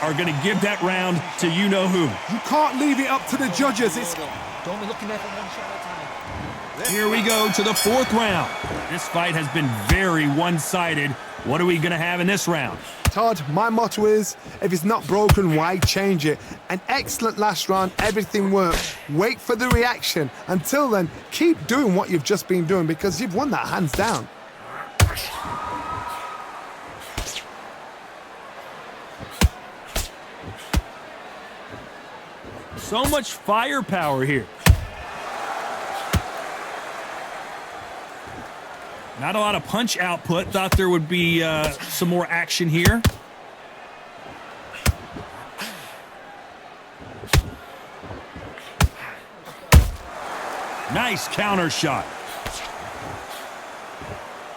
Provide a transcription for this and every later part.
are going to give that round to you-know-who. You can't leave it up to the judges. Don't be looking there for one shot at a time. Here we go to the fourth round. This fight has been very one-sided. What are we going to have in this round? Todd, my motto is, if it's not broken, why change it? An excellent last round, everything worked. Wait for the reaction. Until then, keep doing what you've just been doing because you've won that hands down. So much firepower here. Not a lot of punch output. Thought there would be some more action here. Nice counter shot.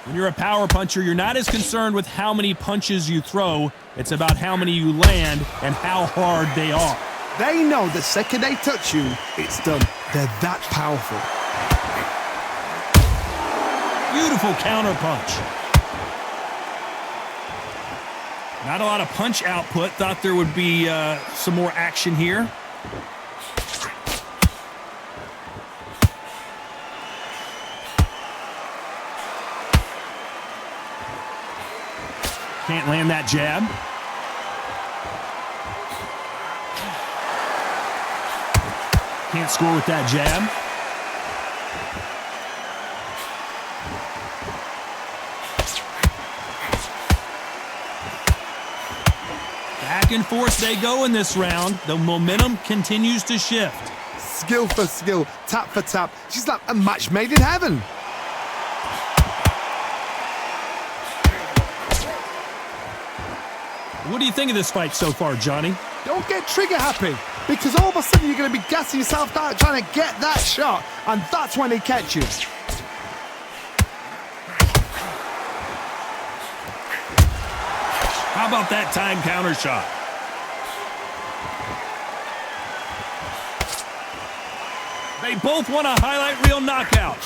When you're a power puncher, you're not as concerned with how many punches you throw. It's about how many you land and how hard they are. They know the second they touch you, it's done. They're that powerful. Beautiful counter punch. Not a lot of punch output. Thought there would be some more action here. Can't land that jab. Can't score with that jab. Back and forth they go in this round. The momentum continues to shift. Skill for skill, tap for tap. She's like a match made in heaven. What do you think of this fight so far, Johnny? Don't get trigger happy, because all of a sudden you're going to be gassing yourself out trying to get that shot, and that's when they catch you. How about that time counter shot? They both want a highlight reel knockout.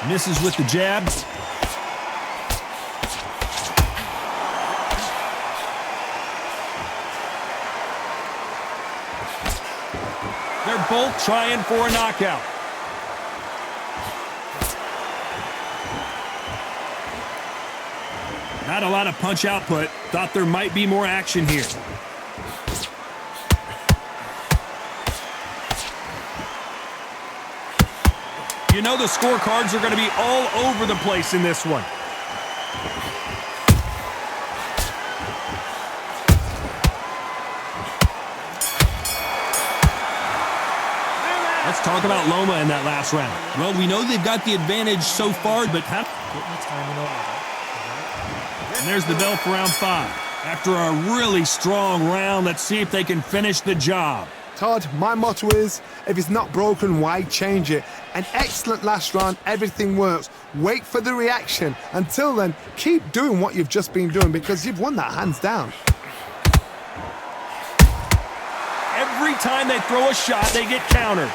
Misses with the jabs. They're both trying for a knockout. Not a lot of punch output. Thought there might be more action here. You know the scorecards are going to be all over the place in this one. Let's talk about Loma in that last round. Well, we know they've got the advantage so far, but how... And there's the bell for round 5. After a really strong round, let's see if they can finish the job. Todd, my motto is, if it's not broken, why change it? An excellent last round, everything works. Wait for the reaction. Until then, keep doing what you've just been doing because you've won that hands down. Every time they throw a shot, they get countered.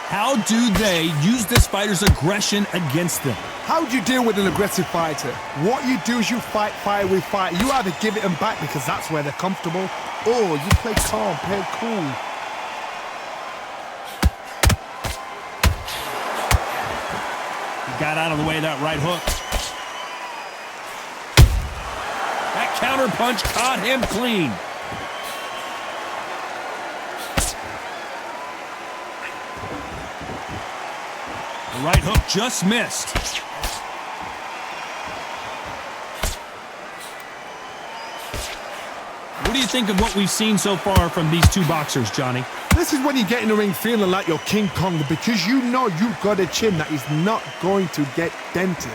How do they use this fighter's aggression against them? How do you deal with an aggressive fighter? What you do is you fight fire with fire. You either give it them back because that's where they're comfortable, or you play calm, play cool. He got out of the way of that right hook. That counter punch caught him clean. The right hook just missed. What do you think of what we've seen so far from these two boxers, Johnny? This is when you get in the ring feeling like you're King Kong because you know you've got a chin that is not going to get dented.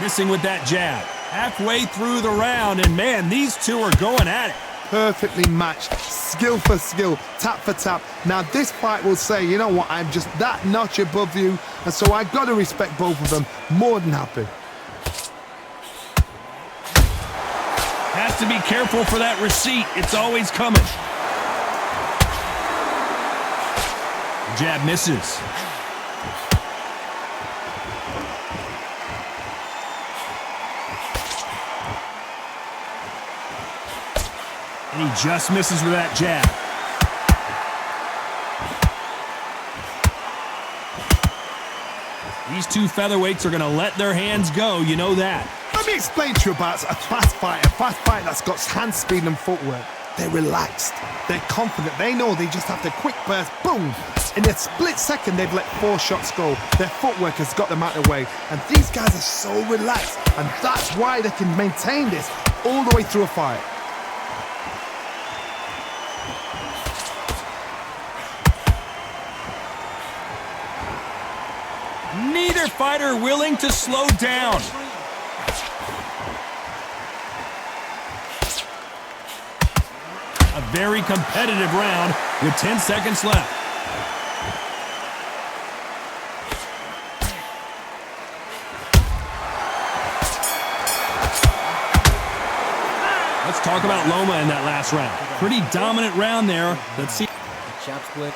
Missing with that jab. Halfway through the round, and man, these two are going at it. Perfectly matched, skill for skill, tap for tap. Now this fight will say, you know what, I'm just that notch above you, and so I got to respect both of them. More than happy. Has to be careful for that receipt. It's always coming. Jab misses. And he just misses with that jab. These two featherweights are going to let their hands go. You know that. Let me explain to you about a fast fighter that's got hand speed and footwork. They're relaxed. They're confident. They know they just have to quick burst, boom. In a split second, they've let 4 shots go. Their footwork has got them out of the way. And these guys are so relaxed. And that's why they can maintain this all the way through a fight. Neither fighter willing to slow down. A very competitive round with 10 seconds left. Let's talk about Loma in that last round. Pretty dominant round there. Let's see. Chop split.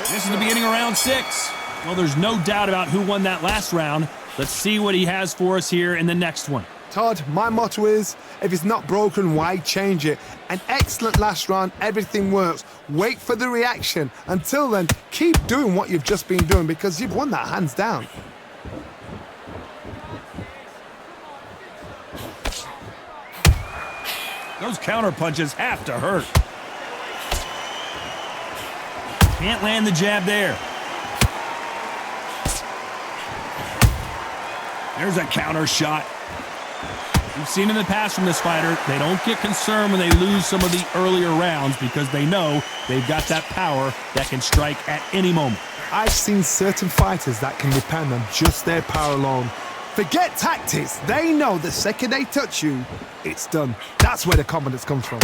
This is the beginning of round 6. Well, there's no doubt about who won that last round. Let's see what he has for us here in the next one. Todd, my motto is, if it's not broken, why change it? An excellent last round, everything works. Wait for the reaction. Until then, keep doing what you've just been doing because you've won that hands down. Those counter punches have to hurt. Can't land the jab there. There's a counter shot. We've seen in the past from this fighter, they don't get concerned when they lose some of the earlier rounds because they know they've got that power that can strike at any moment. I've seen certain fighters that can depend on just their power alone. Forget tactics. They know the second they touch you, it's done. That's where the confidence comes from.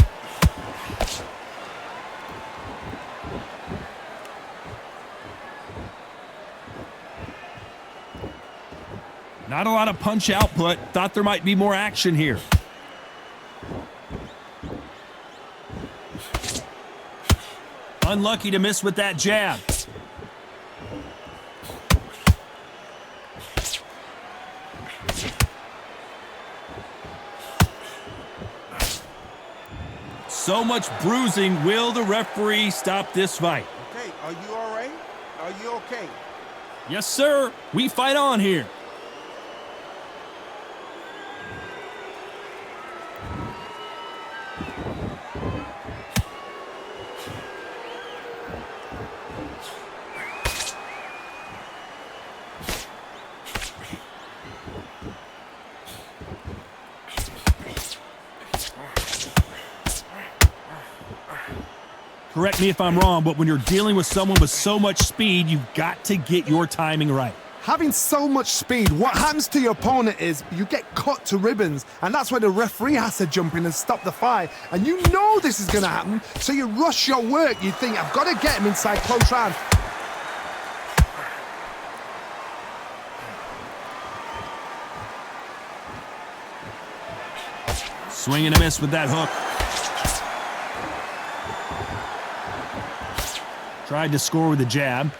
Not a lot of punch output. Thought there might be more action here. Unlucky to miss with that jab. So much bruising. Will the referee stop this fight? Okay, are you all right? Are you okay? Yes, sir. We fight on here. Correct me if I'm wrong, but when you're dealing with someone with so much speed, you've got to get your timing right. Having so much speed, what happens to your opponent is you get cut to ribbons, and that's where the referee has to jump in and stop the fight. And you know this is going to happen, so you rush your work. You think, I've got to get him inside close round. Swing and a miss with that hook. Tried to score with a jab.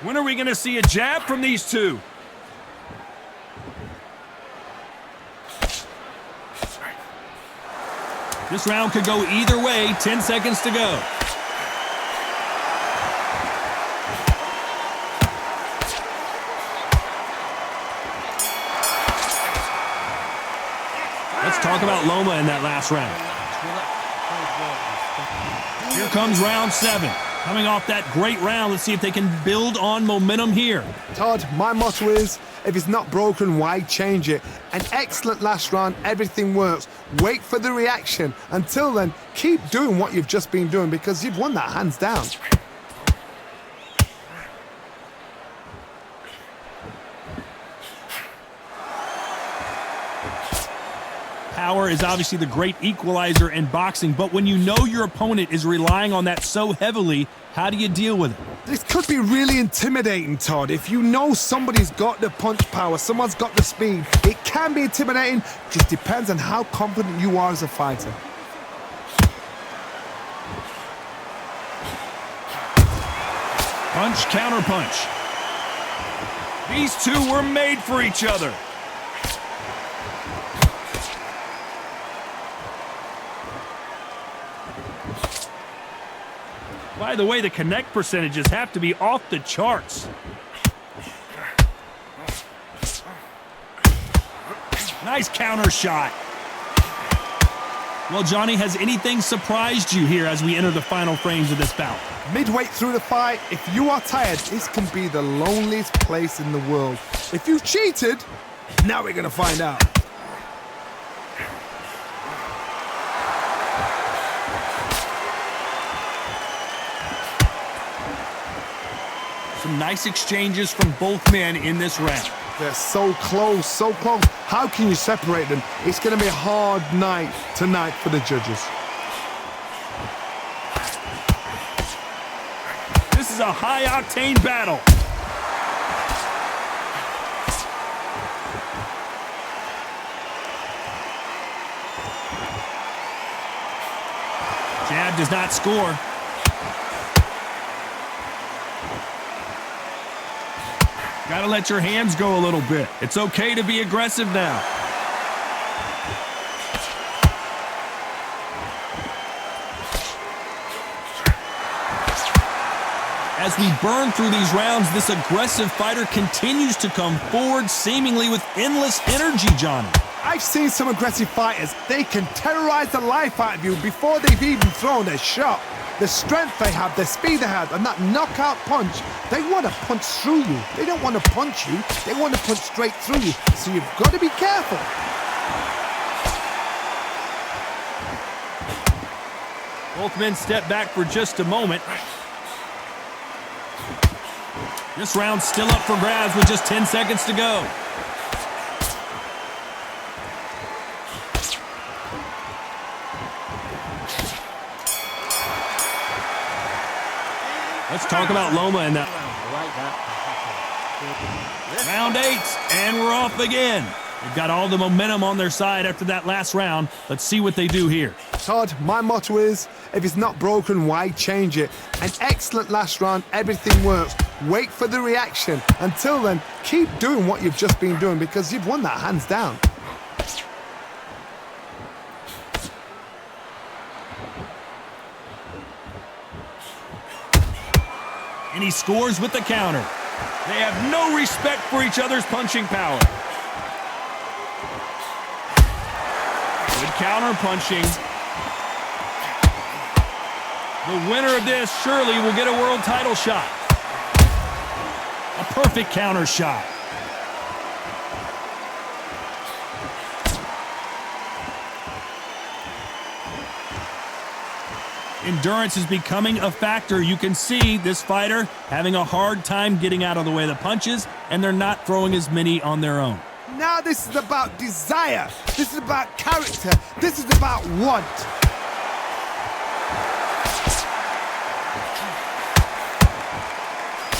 When are we going to see a jab from these two? This round could go either way. 10 seconds to go. Let's talk about Loma in that last round. Here comes round 7. Coming off that great round, let's see if they can build on momentum here. Todd, my motto is, if it's not broken, why change it? An excellent last round, everything works. Wait for the reaction. Until then, keep doing what you've just been doing because you've won that hands down. power is obviously the great equalizer in boxing, but when you know your opponent is relying on that so heavily, how do you deal with it? This could be really intimidating, Todd. If you know somebody's got the punch power, someone's got the speed, it can be intimidating. Just depends on how confident you are as a fighter. Punch, counter punch. These two were made for each other. By the way, the connect percentages have to be off the charts. Nice counter shot. Well, Johnny, has anything surprised you here as we enter the final frames of this bout? Midway through the fight, if you are tired, this can be the loneliest place in the world. If you cheated, now we're going to find out. Some nice exchanges from both men in this round. They're so close, so close. How can you separate them? It's going to be a hard night tonight for the judges. This is a high-octane battle. Jab does not score. Gotta let your hands go a little bit. It's okay to be aggressive now. As we burn through these rounds, this aggressive fighter continues to come forward, seemingly with endless energy, Johnny. I've seen some aggressive fighters. They can terrorize the life out of you before they've even thrown a shot. The strength they have, the speed they have, and that knockout punch, they want to punch through you. They don't want to punch you, they want to punch straight through you. So you've got to be careful. Both men step back for just a moment. This round's still up for grabs with just 10 seconds to go. Let's talk about Loma in that. Round 8, and we're off again. They've got all the momentum on their side after that last round. Let's see what they do here. Todd, my motto is, if it's not broken, why change it? An excellent last round, everything works. Wait for the reaction. Until then, keep doing what you've just been doing because you've won that hands down. And he scores with the counter. They have no respect for each other's punching power. Good counter punching. The winner of this surely will get a world title shot. A perfect counter shot. Endurance is becoming a factor. You can see this fighter having a hard time getting out of the way of the punches, and they're not throwing as many on their own. Now this is about desire. This is about character. This is about want.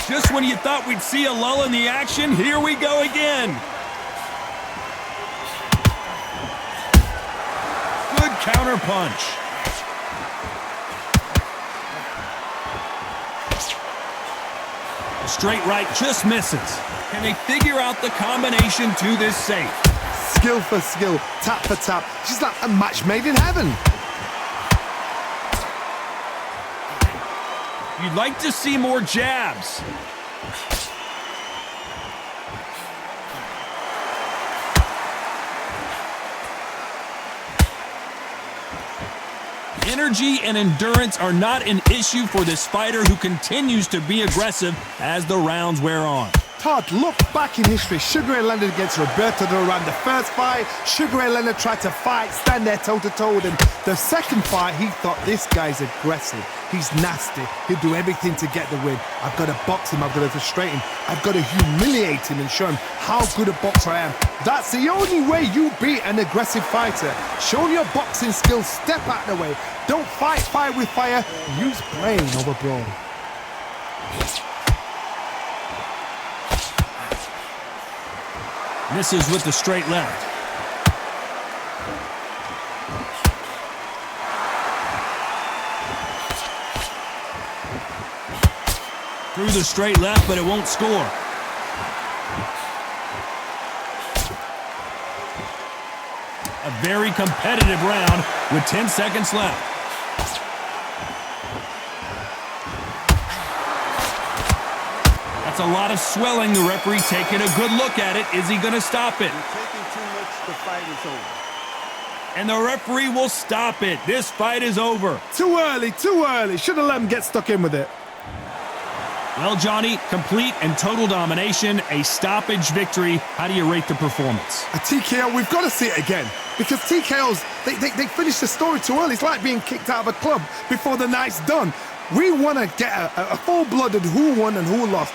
Just when you thought we'd see a lull in the action, here we go again. Good counter punch. The straight right just misses. Can they figure out the combination to this safe? Skill for skill, tap for tap. She's like a match made in heaven. You'd like to see more jabs. Energy and endurance are not an issue for this fighter who continues to be aggressive as the rounds wear on. Todd, look back in history. Sugar Ray Leonard against Roberto Duran. The first fight, Sugar Ray Leonard tried to fight, stand there toe-to-toe with him. The second fight, he thought, this guy's aggressive. He's nasty. He'll do everything to get the win. I've got to box him. I've got to frustrate him. I've got to humiliate him and show him how good a boxer I am. That's the only way you beat an aggressive fighter. Show your boxing skills. Step out of the way. Don't fight fire with fire. Use brain over brawn. Misses with the straight left. Through the straight left, but it won't score. A very competitive round with 10 seconds left. That's a lot of swelling. The referee taking a good look at it. Is he going to stop it? You're taking too much. The fight is over. And the referee will stop it. This fight is over. Too early, too early. Should have let him get stuck in with it. Well, Johnny, complete and total domination, a stoppage victory. How do you rate the performance? A TKO, we've got to see it again. Because TKOs, they finish the story too early. It's like being kicked out of a club before the night's done. We want to get a full-blooded who won and who lost.